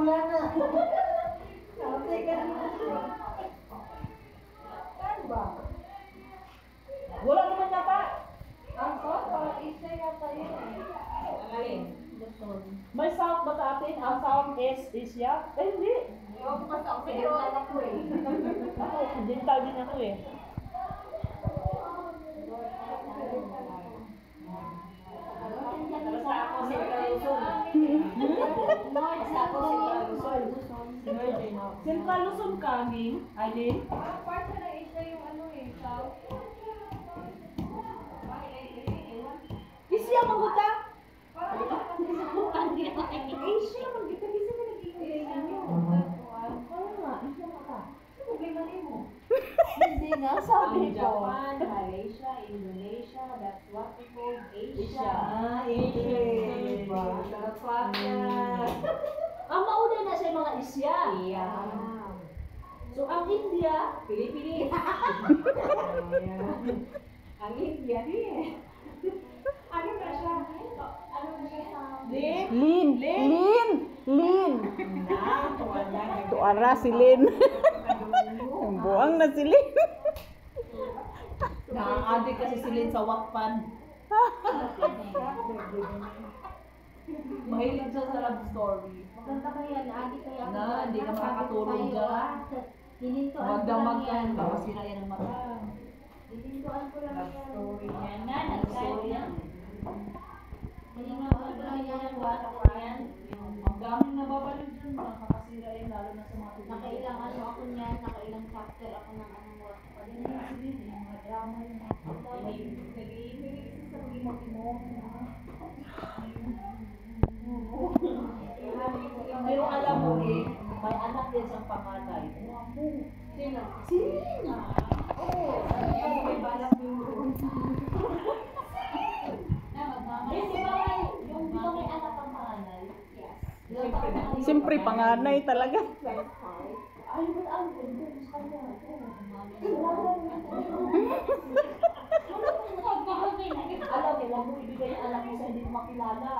wala na. Wala naman yata. Ang sound, isa yata yun. May sound ba sa atin? Ang sound is Asia? Eh, hindi. Yung kasi ako dental ako eh. Ako, dental din ako eh. Basta ako si Luzon. Basta ako si Luzon. Central Luzon ka, Ning? Aileen? Part na isa yung ano eh, south. Asia, maguta? Asia, mag-kita kasi ka nag-iingay ninyo. Kaya nga, Asia maka. Ano problema mo? Hindi nga, sabi ko. Japan, Malaysia, Indonesia, that's what we call Asia. Asia. Sarap na. Ang mauna na siya mga Asia. Yeah. So, ang India, Pili-pili. Ang India din. Ano ba siya? Ano ba siya sa... Lin. Tuara si Lin. Ang buang na si Lin. nakaadik kasi silin sa Wattpad. Mahilig siya sa love story. Maganda kaya na, adi kaya ako. Na, hindi ka makakatulog dyan. Hinintuan Huwag ko daw lang magyan, yan. baka sira yan ang mata. Hinintuan ko lang yan. Story yan na, nag-story yan. Hinintuan ko lang yan. Wala ko yan. Ang daming nababalik dyan, nakakasira yan, lalo na sa mga tubig. Nakailang ano ako niyan, nakailang chapter ako ng anong work. Mga drama yun. Nag-iibig sa pag-imot-imot. Pero alam mo eh, may anak din siyang panganay. Sino? Sina? Oo. Yung may balak yung... Eh, di ba may anak ang panganay? Yes. Siyempre, panganay talaga. Ay, ba't ang ganda sa kanya? Alam mo, huwag mo ibigay ang anak mo sa hindi mo makilala.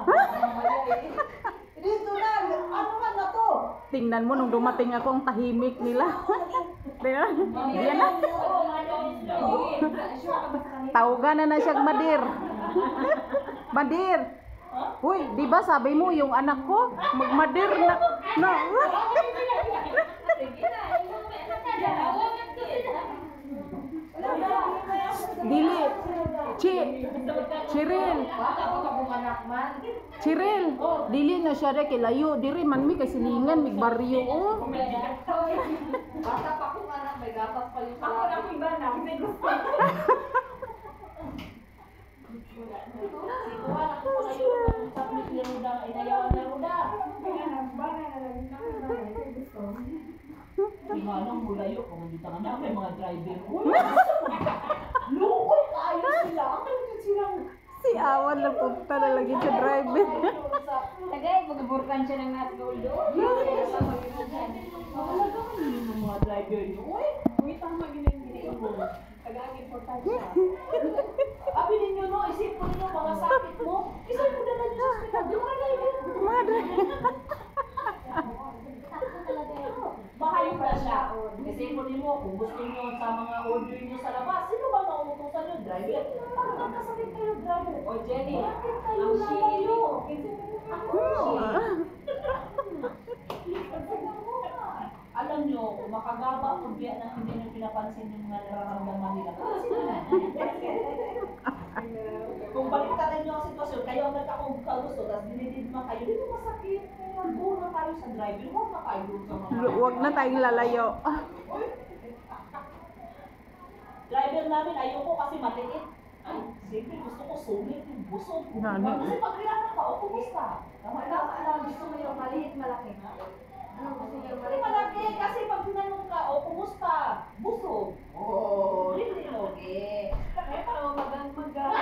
Dito na, ano ka na to? Tingnan mo, nung dumating ako, ang tahimik nila. Diyan na. Tawagan na siyang Madir. Madir. Uy, di ba sabi mo yung anak ko, magmadir na. Dili. Chiril, dili na siya re kilayo, diri man mi kasilingan mig baryo oh. Basta pa kung anak, may gatas pa yung Ako na yung bana, may gusto. Si Juan, ako pa ngayon, sa Ruda, inayawan na Ruda. Imanang mulayo, kung hindi ka na, may mga driver. Lukoy kayo sila. Ang kalit silang... Si Awan na punta na lagi sa driver. Tagay, pagburkan siya ng nat gold doon. Talaga kanino ng mga driver niyo. Uy, tama ginagawa mo. Tagang importansya. Abi ninyo no, isip ko ninyo mga sakit mo. Isip mo na lang sa hospital. Di mga driver. Madre. Mahayop na siya. Kasi po ninyo, kung gusto niyo sa mga order niyo sa labas, sino ba mauutusan niyo? Driver? Parang magkasakit kayo, driver. O Jenny, Bakit kayo ang lalayo? Ako. Alam niyo, kung makagaba kung biya na hindi niyo pinapansin yung mga nararamdaman nila. Kung baliktarin niyo ang sitwasyon, kayo ang nagkakagusto, tapos dinididma kayo, hindi mo masakit. Kaya doon na kayo sa driver, huwag na kayo doon sa mga... Huwag na tayong lalayo. Driver namin, ayoko kasi maliit. Ay, siyempre gusto ko sungit yung busog. Kasi pag kailangan ka, o kumusta? gusto mo yung maliit, malaki. Ano gusto niyo Hindi maliit? malaki, kasi pag tinanong ka, o kumusta? Busog. Oo, hindi loge. Kaya parang magang-magang.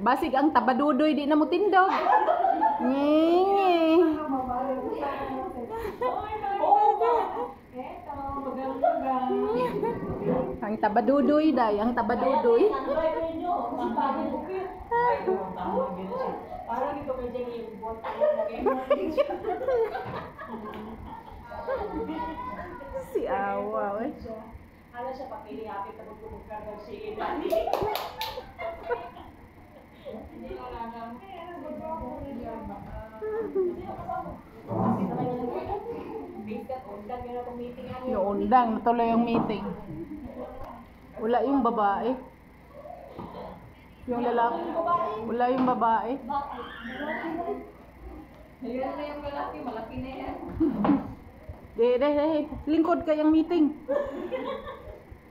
Basig ang tabadudoy di na mo tindog. Ngi. Ang tabadudoy day, ang tabadudoy. Ang driver nyo, ang bagay bukit. Tama, gano'n siya. Parang ito ka dyan yung bot. Si Awa, eh. Ano siya, papilihapit na magpupukar daw siya Dani. Hindi ko alam. Kasi talaga bigat, undan yun ako meeting ano. Yung undang, natuloy yung meeting. Wala yung babae. Yung lalaki. Wala yung babae. Ayun na yung malaki, malaki na yan. Lingkod ka yung meeting.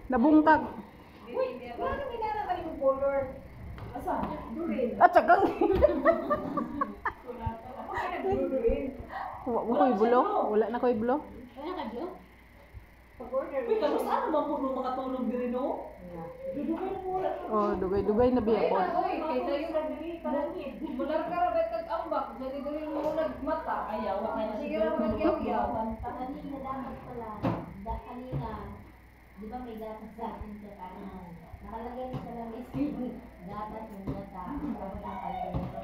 Nabungkag. Paano ginana ka yung color? Asa? Durin. At sagang. Durin. Wala ko'y bulo. Wala na ko'y bulo. Ano ka, Jo? Pag-order. Uy, tapos ano ba puno makatulog din no? Dudugay mo wala. Oh, dugay-dugay na biya ko. Uy, kaysa yung nagdali, panangit. Mular ka rin, tag-ambak. Dali-dali mo nagmata. Ayaw, wala na Sige lang, magyaw-yaw. Kanina dapat pala, kanina, di ba may dapat sa atin sa kanina? Nakalagay na sa langis dapat yung data, tapos ang kalkulito.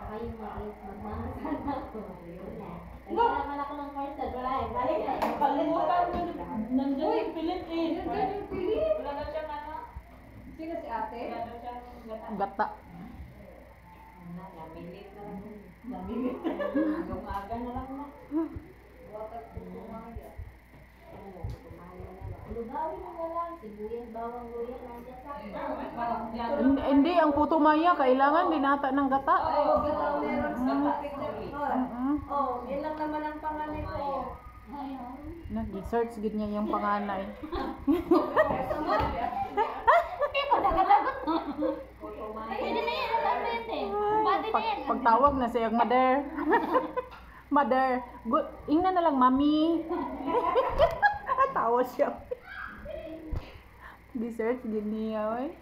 Saka yung mais, magmamasan ako. Yun na. Nagkaraman ako ng parcel, wala eh. Balik na. Kalimutan mo, nandiyan yung pilit eh. Nandiyan yung pilit. Wala na siyang ano. Sino si ate? Wala na siyang gata. Gata. Namilit na lang. Namilit. Gumaga na lang na. Watak ko kumaya. Lugawin mo na lang, sibuyas, bawang, luya, nandiyan sa Hindi, ang puto maya, kailangan dinata ng gata. Oo, gataw meron sa patik na ito. Oh, yun lang naman ang panganay ko. Nag-search gid niya yung panganay. Pwede na yan, alam mo yun eh. Pwede na yan. Pagtawag na siyang mother. Mother, good. Ingna na lang, mami. Tawa siya. Dessert, gid niya, oy.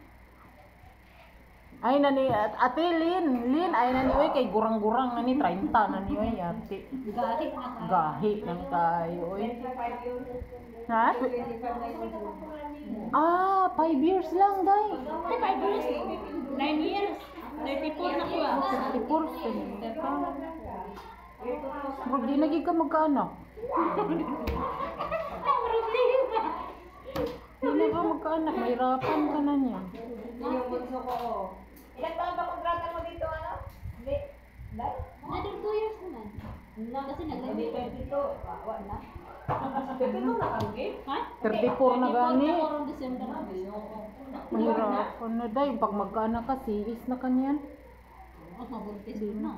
Ay nani ate Lin, ay nani oy kay gurang-gurang nani 30 nani oy ate. Galit na ka. Gahi nang kayo oy. Ha? Ah, 5 years lang day. 5 years. 9 years. 34 na ko ah. 34. Bro, di nagig ka magkaanak. Hindi ka magkaanak, mahirapan ka na niya. Yung bunso ko. Ilan taon ba kontrata mo dito, ano? Hindi. Dahil? Another 2 years naman. Kasi Hindi, nag-graduate. 22. Bawa na. Pwede mo na kami? Ha? 34 na gani. Karong December na. Mahirapan na day. Pag magkaanak ka, siis na kanyan. Oh, mabuntis ko na.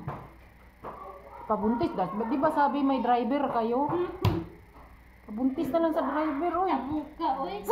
Pabuntis, di ba sabi may driver kayo? Pabuntis na lang sa driver, oy. Buka, oy.